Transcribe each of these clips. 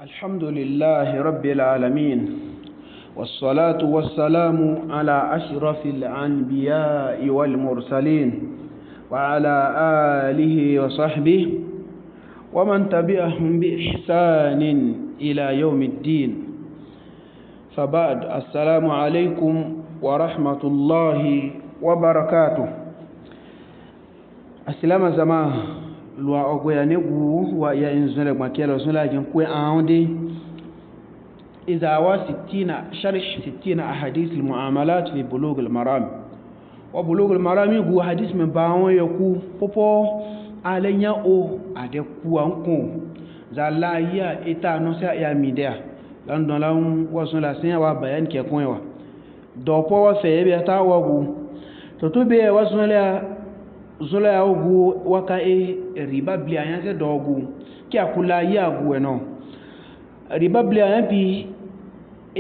الحمد لله رب العالمين والصلاة والسلام على أشرف الأنبياء والمرسلين وعلى آله وصحبه ومن تبعهم بإحسان إلى يوم الدين. فبعد، السلام عليكم ورحمة الله وبركاته. السلام زمان lwa ogwya negu wa ya inzule makelo zula jinkwe aonde إذا وستين شرح 60 أحاديث المعاملات في بلوغ المرام. وبلوغ المرام يقول حديث من باون يقول بوبو علينا أو أدكوا أنكو زلا يا إتا نوسا يا ميديا لندن لهم وصل سنة وبيان كيكون وا دوبو وفي بيتا وغو تتوبي وصل zola ya ogu waka riba bli ayan se dogu ki akula ya gu eno riba bli ayan bi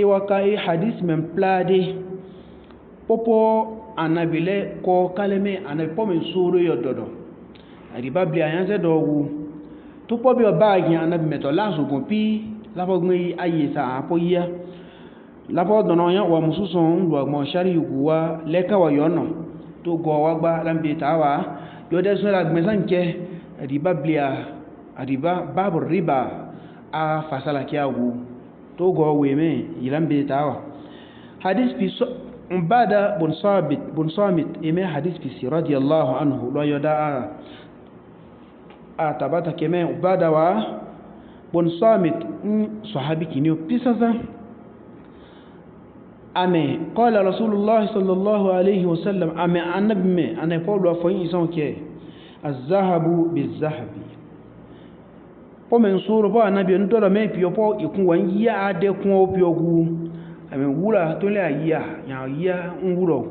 waka hadith men plade popo anabile ko kaleme anabi po men suru yododo riba bli ayan se dogu to po bi obaagi anabi meto lazo gun pi lafogun ayesa apoya lafo dono yan wa mususun lo mo shari guwa leka wa yono to go wagba lambe tawa yode so la gmesanke riba blia riba babu riba a fasala kiagu to go weme ilambe tawa hadith bi ubada bun samit ime hadith bi radiyallahu anhu lo yoda a tabata keme ubada wa bun samit sahabi kinyo pisasa ame qala rasulullah sallallahu alayhi wa sallam ame annabi ana polo fo yin son ke az-zahabu biz-zahabi po men suru po annabi ndo do me pio po ikun wan ya ade kun o piogu ame wura to le ya nwuro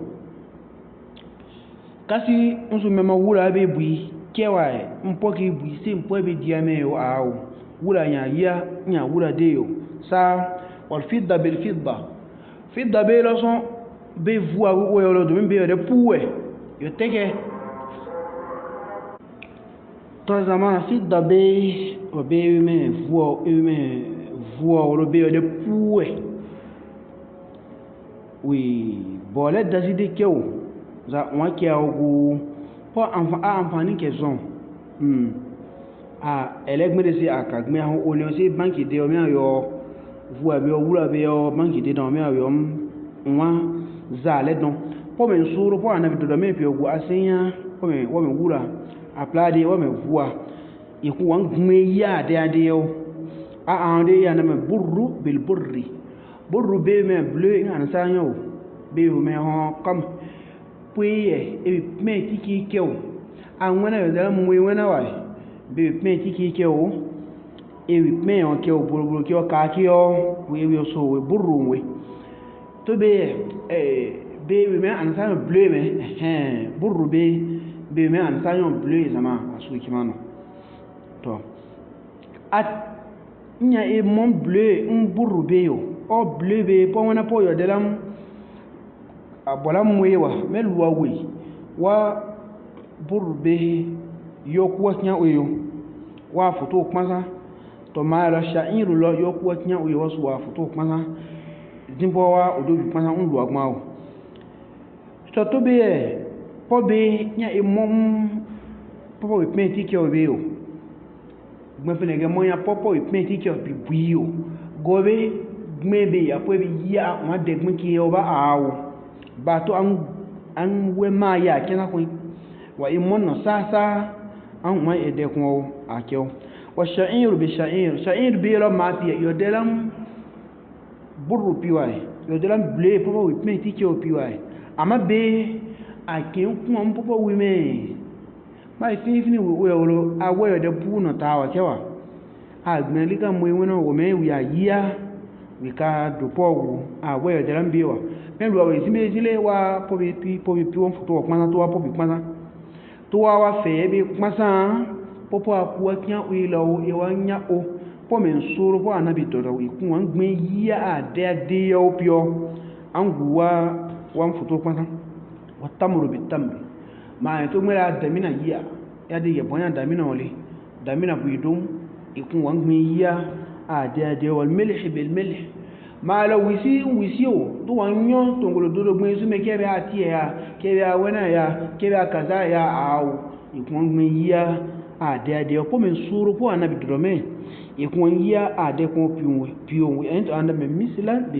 kasi nsu mema wura be bui kewa mpo ki bui se mpo be diame o awo wura nya wura de yo sa wal fidda bil fidda fidda be lo son be voix wo yo do be de pouwe yo teke to zaman fidda be o be me voix wo be de pouwe oui bole dazide kew za won ke ogu po amfani ke zon elegme de si akagme ho o le si banki de o mi ayo voix be o wura be o banki de don mi ayo nwa zale don po men suru po anabi do me pe ogu asinya po me wo me wura aplade wo me voix iku wan gme ya de ade yo ande ya na me burru bil burri burru be me bleu an sanyo be me ho kam puye e me tiki kew an wana yo da mu wana wa be me tiki kew e me on kew burru kew ka kew we so we burru we to be me an sanyo bleu me burru be me an sanyo bleu zama asu kimano to at nya e mon bleu burru be yo o bleu be po wana po yo delam abolam mwewa melwa we wa burru be yo kwa nya oyo wa foto kwanza to mara sha'iru lo yo kwa nya oyo wasu wa foto kwanza dimbo wa odo bi kwanza nlu agma o to be po be nya e mom po we penti ke o be o gbefene ge mo ya popo we penti ke o bi buio gobe gmebe ya po bi ya ma de gmi ki o ba awo ba to an we ma ya kina ko wa imonno sasa an ma e de kun akeo wa sha'ir bi sha'ir bi lo ma ti yo delam burru piwai yo delam ble po we penti ke o piwai ama be akin kun popo we me mai fini we wolo awe yo de pu no tawa kewa agbeli ka mo we no wo me wi ya wika dupogu awe yo delam biwa melu awe simejile wa pobi won futo okmana to wa pobi kmana to wa fe bi kmasa popo akuwa kian uilo e wa nya o po men suru po anabi to do ikun wan gbin ya ade yo pio anguwa wan futo kmana wa tamru bit tamri ma to mera damina ya de ye bonya damina ole damina buidum ikun wan gbin ya de wal milh bil milh ma la wisi do wanyo tongolo do gbe su me kebe atie ya kebe awena ya kebe kaza ya aw ikun gbe ya de po men suru po anabi do me ikun ya de ko piwo ent anda me mislan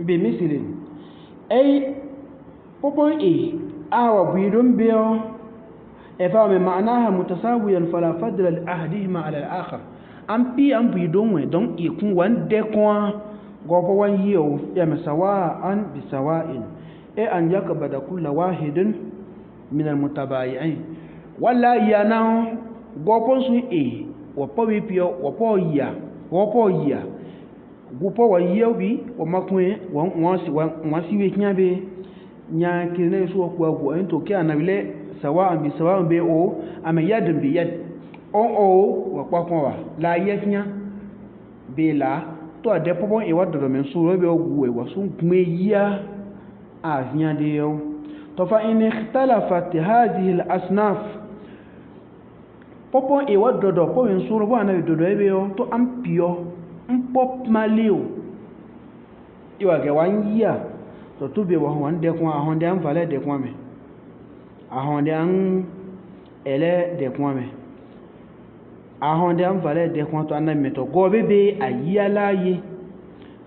bi mislin ay popo awa bidon biyo efa me ma'naha mutasawiyan fala fadla li ahadihima ala al-akhar am bidon we don ikun wan de ko gopo wan yiyo ya masawa'an bi sawa'in an yakbada kullu wahidin min al-mutabayi'in wala yana gopo su wopo bi pio wopo ya gupo wa yiyo bi o makun won si we kyabe nya kine so ko agu en to ke anabile sawa'an bi sawa'an be o ama yadin bi yad wa pakon wa la yefnya be la to ade popon e waddo men so be ogu e wa sun gme ya avian de yo to fa in ikhtalafat hadhihi al asnaf popon e waddo do po men so bo anabi do be yo to ampio mpop malio iwa ge wan ya to tube wa wan de kwa honde an vale de kwa me ahonde an ele de kwa me ahonde an vale de kwa to anna meto gobe be ayalaye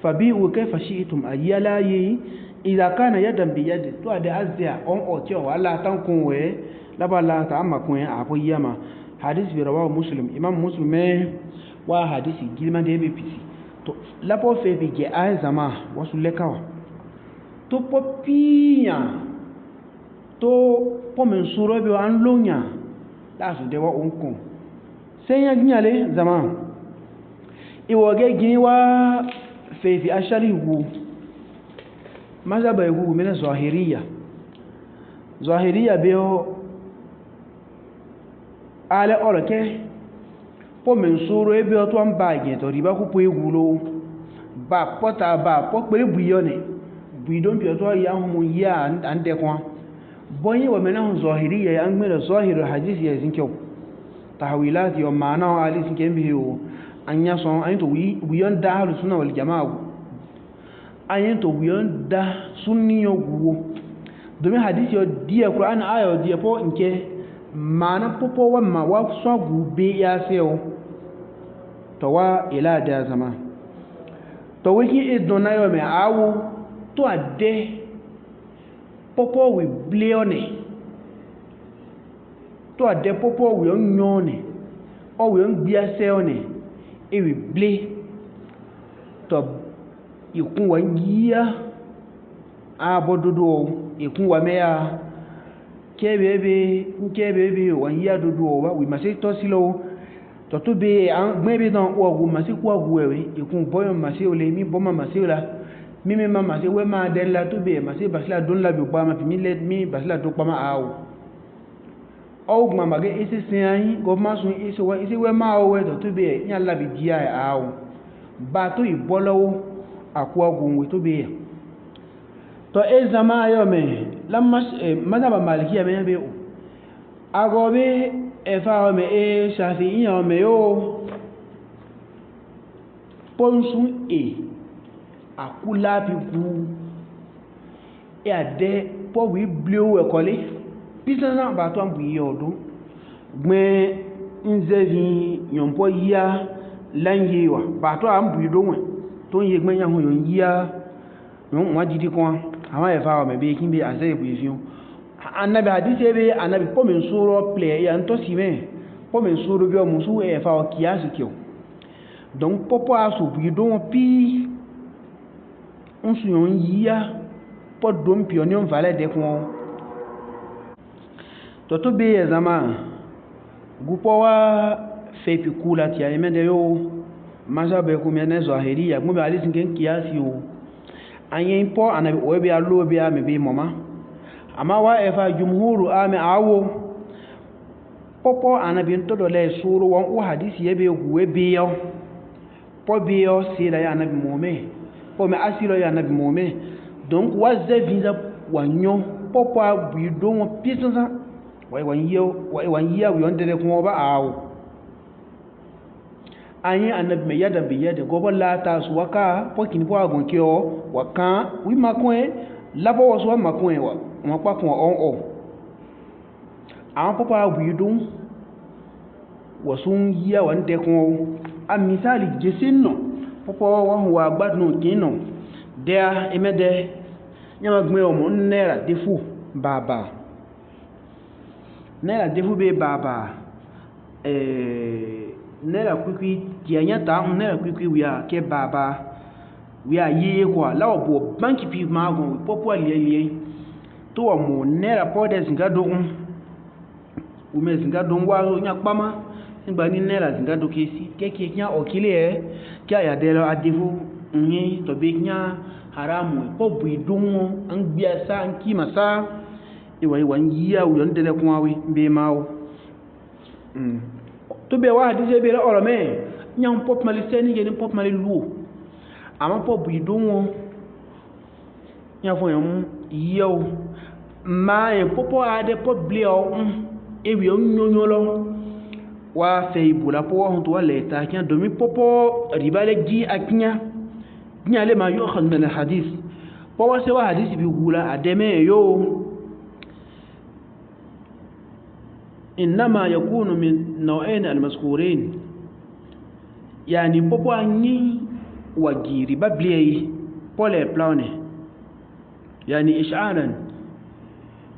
fabi'u kayfa shi'tum ayalaye idha kana yadan bi yadi to ade azia on ocho wala tan kun we labala ta amma kun apo yama hadith bi rawahu muslim imam muslim wa hadisi gilma de be pisi to lapo fe bi ge azama wasu lekawa to popiya to pomen suro bi an lonya da su de wa onkun senya gnyale zaman iwoge ginwa fe fi ashari wu mazaba wu mena zahiriya beo ale oroke pomen suro ebe o to an baage to riba ku po ewulo ba pota ba po pere buyone buidon bi o to ya hu ya ande kwa bonyi wa mena zahiriya ya ngmela zahiru hadisi ya zinkew tahwilat yo maana ali sinken bi o anya so ayin to wiyon da halu sunna wal jamaa ayin to wiyon da sunni yo guwo domin hadisi yo dia qur'an ayo dia po nke mana popo wa ma wa so gube ya seo to wa ila da zama to wiki idona yo me awu to ade popo we bleone to ade popo we onyone o we ngbia seone e we ble to ikun wa ngia abododo ikun wa meya kebebe wan ya dodo wa we mase to silo to be an gbebe don wo gu mase ku agu ewe ikun boyo mase ole mi boma mase ola mi me mama se we ma den la to be mase basla don la bi pa ma mi let mi basla do pa ma awo o gma mage isi sin ayin go ma sun isi we ma o we to be yan la bi dia awo ba to ibolowo aku agu we to be to ezama yo me lammas madaba malikiya me be agobe efa me shafi'i yo me yo ponsu akula pipu ade po wi blue ekole pisana ba to ambu yodo gbe nzevi yompo ya lanyewa ba to ambu idonwe to ye gbe yan ho yon ya yon wa didi kon àwọn efa me be kin be ase ebu efiun annabi hadisi be annabi po men suro play ya nto si me po men suro bi o musu efa o kiasu kio donc popo asu bi don pi on su yon yia po don pi on vale de kon to be zama gupo wa fe pi kula ti ay mende yo mazabe ku mene zahiriya mu be alisin ken kiasi o anyen po anabi obi alo bi ame bi mama ama wa efa jumhuru ame awo popo anabi ntodo le suru won o hadisi yebe guwe bi yo po bi yo sila ya anabi mume po me asilo ya anabi mume donc wa zevinza wanyo popo abu do won pisansa wan yiya wi on dele ko ba awo anyi annabi me yada bi yada go balla ta su waka pokin po agun ki o waka wi makun labo wo so makun wa mo pa kun on àwọn papa widun wasun yiya wante kun a misali jesinno papa wa gbadun kinno dia emede nyama gbe omo naira defu baba naira defu be baba naira kwikwi tianya ta naira kwikwi wiya ke baba wiya yiye kwa lawo bo banki pi mago papa liye to omo naira podes ngado ume zingado ngwazo nya kpama ngba ni naira zingado kesi keke nya okile kya ya delo adefu nyi to be nya haramu po buidunwo an bia sa an kima sa iwa nyiya u yon dele kwawe be mawo to be wa hadise be oro me nya pop mali seni je ni pop mali luo ama po buidunwo nya fo yom yo ma e popo ade pop bleo ewi onyonyolo wa fei bula po honto wale ta kyan domi popo ribale gi aknya nyale ma yo khan min hadith po wa se wa hadith bi gula ademe yo inma yakunu min naw'ain al-mazkurin yani popo anyi wa giri babliyi pole plane yani ish'aran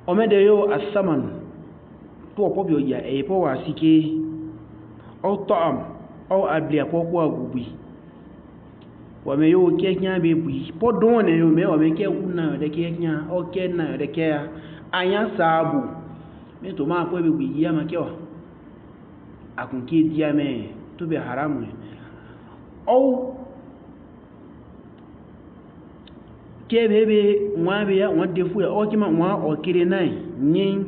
omede yo as-saman to popio ya e po wa sike o ta'am o ablia po ko agubi wa me yo ke nya be bui po don ne yo me wa me ke una de ke nya o ke na de ke anya sabu me to ma ko be bui ya ma ke wa akun ke dia me to be haramu o ke bebe nwa be ya won defu ya o ki ma nwa o kire nai nyin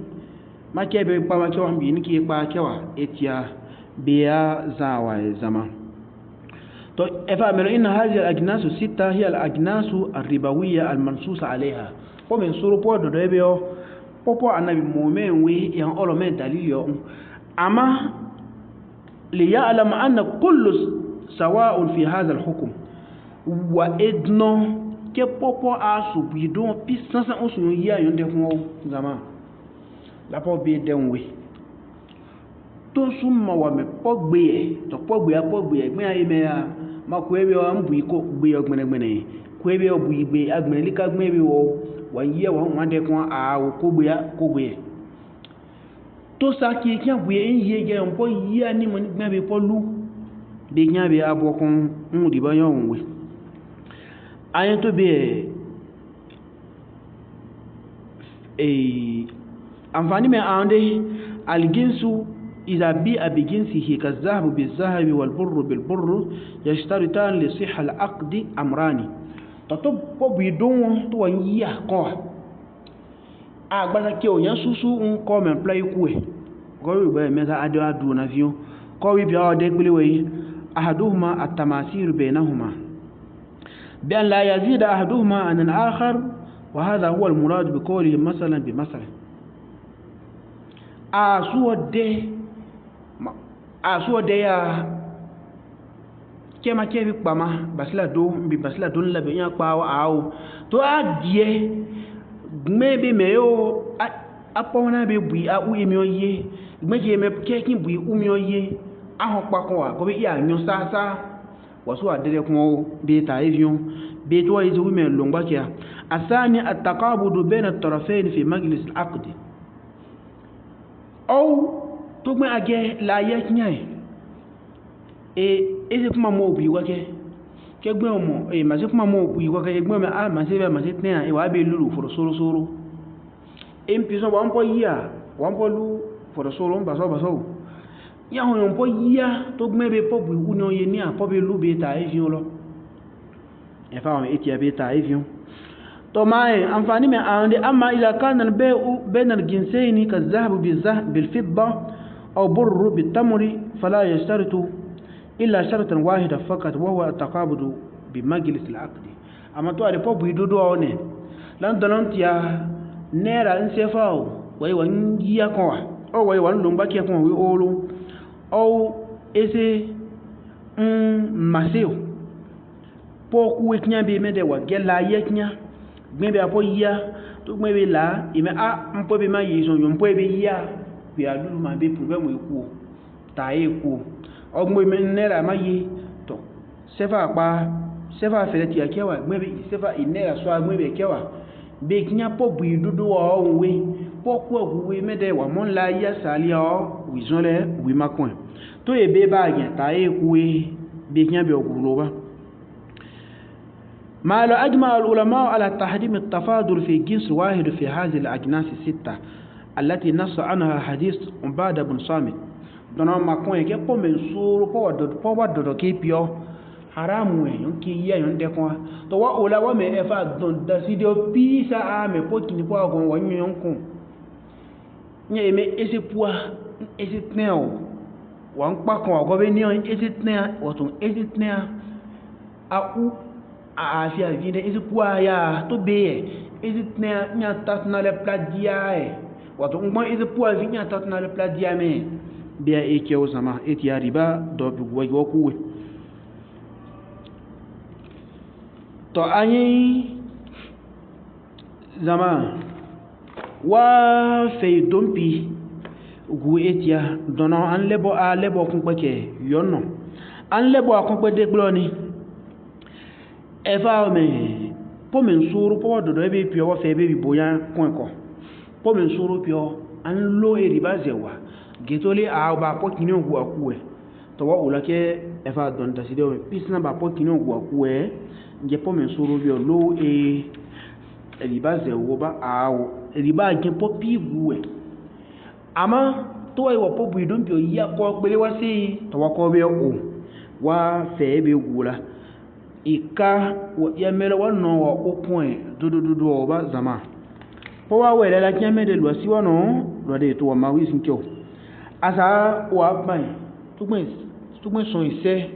ma ke be pa ma ke wa bi ni ki pa ke wa etia biya zawa zama to efamelo inna hadhihi al-ajnas sita hiya al-ajnas ar-ribawiyya al-mansus 'alayha ko men suru po do be o popo anabi mu'min we yan olo men dalili yo ama li ya'lam anna kullu sawa'un fi hadha al-hukm wa idno ke popo asu bidon pisansa osun ya yon de fun zama la po be denwe to summa wa me pogbe to pogbe gbe aye me ya ma ko ebe wa mbu iko gbe ogbene ko ebe obu igbe agbene lika gbe ebe wo wa ye wa de kon a wo ko gbe to sa ki kian bu ye je npo yi ani mo ni gbe be polu be nya be abo kon mu di ba yon we ayen to be amfani me ande alginsu إذا بيع بجنسه كالذهب بالذهب والبر بالبر يشترطان لصحة العقد أمران تطب بدون توانيا قوة أقبل كيو ينسوسو نكو من بلاي كوي قوي بي ميزا أدو أدو نفيو قوي بيهو ديك بلوي أحدهما التماثيل بينهما بأن لا يزيد أحدهما عن الآخر وهذا هو المراد بقوله مثلا بمثل aso de ya kema kebi pama basila do labe yan pa awo to adie maybe meyo apona be bui a u emi oye gbeje me kekin bui umi oye ahon pa kon wa ko be ya nyon sa waso adere kun be ta evion be to izu women longba kia asani at-taqabudu bayna at-tarafayn fi majlis al-aqd aw to gbe age la ye kyan ese kuma mo bi wa ke gbe omo ma se kuma mo bi wa ke gbe me ma se ten e wa be lulu for soro mpiso wa npo yia wa npo lu for soro ba so ya ho npo yia to gbe be po bu unu ye ni a po be lu be ta e fi lo e fa o etia be ta e fi to mai amfani me ande amma ila kana al-bay'u bayna al-jinsayn ka-adh-dhahab bil-fidda aw burr bit-tamri fala yashtaritu illa shartan wahida faqat wa huwa at-taqabud bi majlis al-'aqd amma to ade pobu idodo one lan donontia nera nsefao wai wan yiya kon wa o wai wan lomba ke kon wi olu o ese maseo po ku eknya be me de wa gela yeknya gbe be apo ya to gbe be la ime mpo be ma yi so yo mpo be ya bi aduru ma be problem eku ta eku ogbo me nera ma yi to sefa fere ti akewa gbe be sefa inera so agbe be kewa be knya po bu dudu wa onwe po ku ogwe me de wa mon la ya sali o wi zonle wi makon to e be ba gen ta eku be knya be ogulo ba ما لو أجمع العلماء على تحريم التفاضل في جنس واحد في هذه الأجناس الستة التي نص عنها حديث عبادة بن صامت دون ما كون يكي قوم بنصور قوة دودو كي بيو حرام ينكي يندكوا تو وأولا ومي إفا دون دسيديو بيسا آمي بوكي نبوا غون وانيو ينكون nye eme ese pua ese tneo wan pa kon agobe ni ese tnea otun ese tnea a u afia vide ese pua ya to be ese tnea nya tatna le pladia wato ngbo ese pua vi nya tatna le pladia me bia eke o sama eti ariba do bi gwo kuwe to anyi zama wa fe dompi gu etia dono an lebo kun peke yono an lebo akun pe de gloni e fa me po men suru po do be pio wa fe be bi boya kun ko po men suru pio an lo eri bazewa getole a ba po kini ogu akuwe to wa ulake e fa don ta sido pisna ba po kini ogu akuwe nje po men suru bio lo eri bazewo ba awo riba je popi guwe ama to wa wo pobu idon bi oya ko pele wa si to wa ko be o wa fe be gula ika ya mele wa no wa o point do o ba zama po wa wele la kyan mede lo si wa no lo de to wa ma wi sin kyo asa wa pan tugbe son ise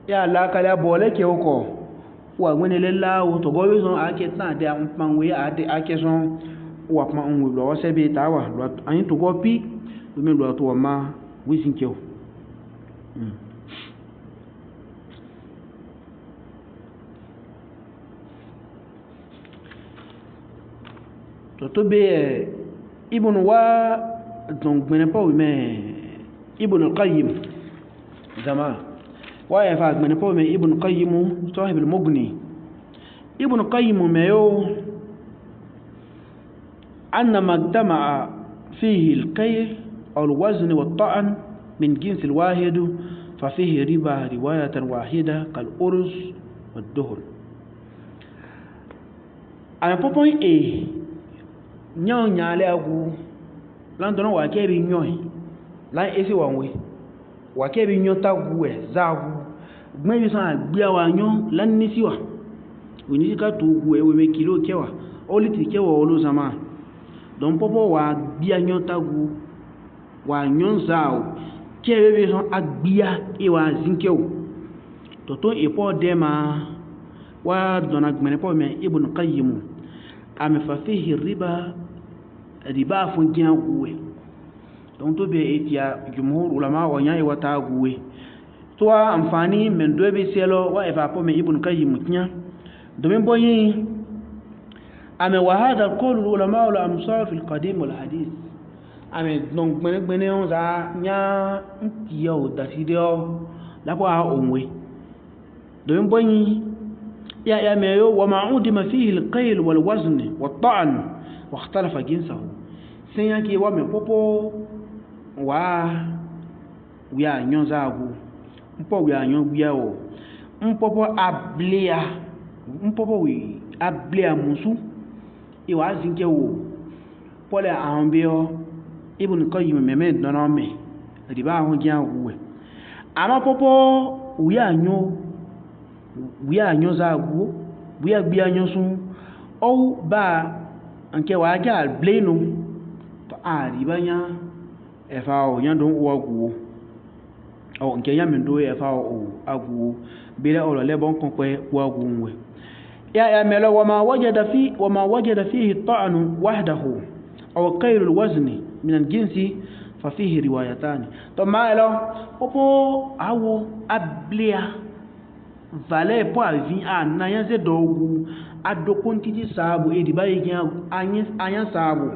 ya la kala bole ke o ko wa gwenele la o to go we son ake tan de an pan we ade ake son wa kuma on lo wa sebe tawa lo ayin to go pi lo me lo to ma wisin keo to be ibn wa donc mena pa we me ibn al-qayyim zama wa ya fa mena pa me ibn qayyim sahib al-mughni ibn qayyim me yo أن ما اجتمع فيه الكيل أو الوزن والطعن من جنس الواحد ففيه ربا رواية واحدة كالأرز والدهن أنا بقول إيه نيو نيالي أقول لان دون واكيبي نيوي لان إسي وانوي واكيبي نيو تاقوه زاقو gbẹ́bí sán àgbé àwọn àyán lánní síwà oníṣíká tó ogun ẹwẹ́ kìló kẹwàá ó lè ti kẹwàá olóòsàmá don popo wa bia nyon tagu wa nyon zao kebe son agbia e wa zinkeo to e po dema wa dona gbene po me ibn qayyim am fa fihi riba fun gian guwe don to be etia jumhur ulama wa nyai wa taguwe to amfani men do be selo wa e fa po me ibn qayyim nya do men boyin أما وهذا القول العلماء الأمصار في القديم والحديث أما دونك بني يونزا نيا نتيو داسيديو لابوا أموي دوين بني يا ميو وما عودم فيه القيل والوزن والطعن واختلف جنسه سينكي ومن بوبو ويا نيونزاغو مبو ويا نيونغياو مبوبو أبليا مبوبو وي أبليا موسو iwa zinke wo pole ahonbeo ibn qayyim meme dono me riba ahun gian wuwe ama popo wiya anyo zagu wiya gbi anyo sun o ba anke wa ja bleno to riba nya e fa o nya don wo guwo o nke nya men do e fa o aguwo bele o le bon kon pe wo guwo يا ملو وما وجد فيه الطعن وحده أو قيل الوزن من الجنس ففيه روايتان ثم لو أبو ablia vale po avi na yan se dogu ado kontiti sabu e di ba yi anya sabu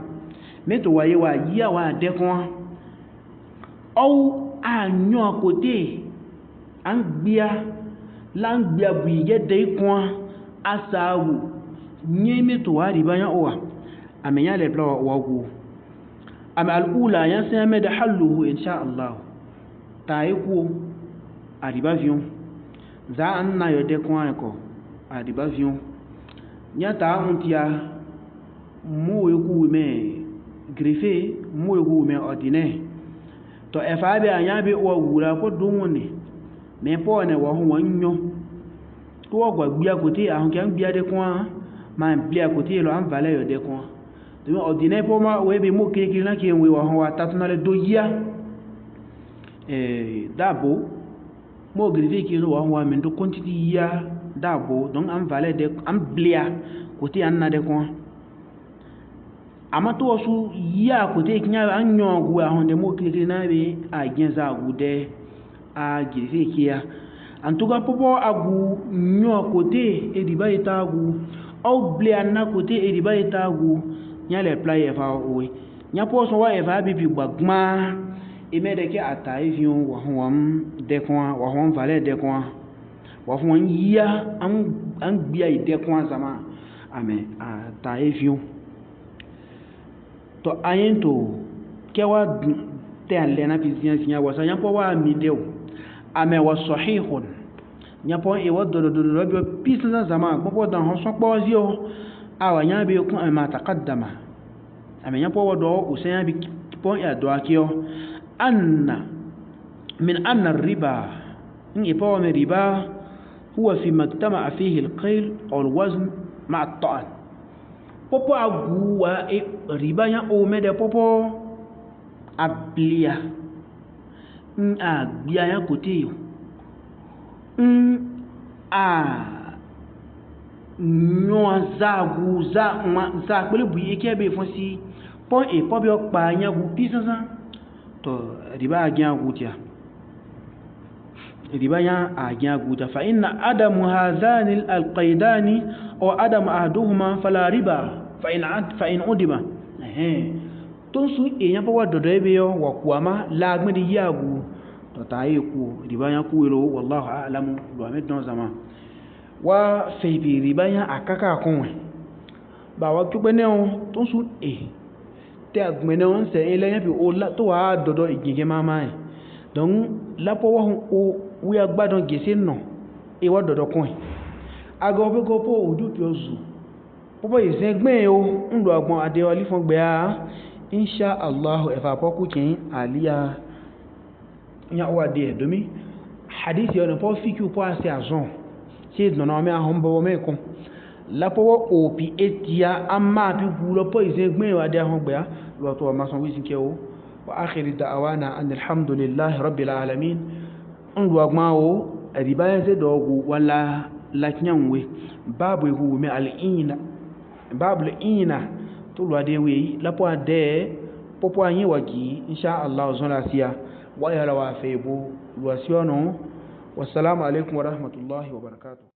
meto waye wa yia wa de kon ou anyo côté an gbia lan gbia bu ye de kon asabu nye meto wa di ba yan owa amenya le bla wa gu am al ula yan se me de halluhu insha Allah taiku adiba vion za an na yo de kon ko adiba vion nyata untia mo yoku me greffé mo yoku me ordinaire to e fa be anya be o wura ko dunwoni me po ne wo ho nyo to gwa gbia kote ahun kan gbia de kon ma gbia kote lo an vale yo de kon to me ordinaire po ma we be mo kekiri na ke we wo ho wa tatunale do ya dabo mo grivé ki lo wa men do quantity ya dabo donc am valeur de am blia côté anna de kon amato su ya côté kinya an nyogu a honde mo kiri na be a genza gude a grivé ki ya en tout cas popo agu nyo côté e di ba itagu au blia na côté e di ba itagu nya le player fa owe nya po so wa e va bi gbagma e me de ke atai vion wa hom de kon wa hom valeur de kon wa fon ya an gbia ide kon sama ame atai vion to ayento kewa te alena pizien sinya wa sanya po wa mi de ame wa sahihun nya po e wa do bi pizna sama po dan ho so po zio awa nya bi ku ma taqaddama ame nya po wa do usanya bi po ya do akio anna min anna riba in ipo me riba huwa fi majtama fihi alqayl aw alwazn ma at-ta'an popo aguwa e riba ya o me de popo ablia agbia ya kote yo nyo zagu za pele buye ke be fon si po e po bi o pa nya gu pisansan to riba agyan gutia riba ya agyan gutia fa inna adamu hadhani alqaidani aw adam ahduhuma fala riba fa in udima ton su eyan pa wa dodo ebe yo wa kuama la gbedi yagu to tayi ku riba ya ku welo wallahu a'lamu do amet don zama wa fe bi riba ya akaka kon ba wa ku bene on ton su te agmene on se ele yan bi o la to wa dodo igige mama e donc la po wa o wi agbadon gese no e wa dodo kon ago be go po odu pi ozu popo isen gben o ndo agbon ade oli fon gbe a insha Allah e fa poku kin aliya nya o ade domi hadith yo no po fiku po ase azon se no no me ahon bo me kon la po o pi etia amma bi gulo po isen gben o ade ahon gbe a lo to ma son wisin ke o wa akhir da'wana alhamdulillahi rabbil alamin ndo agbon o riba se dogu wala laknyanwe babu hu me al-ina babu ina to lo ade we la po ade popo anyi wagi insha Allah zon la sia wa ya la wa febo lo asiono wassalamu alaikum wa rahmatullahi wa barakatuh.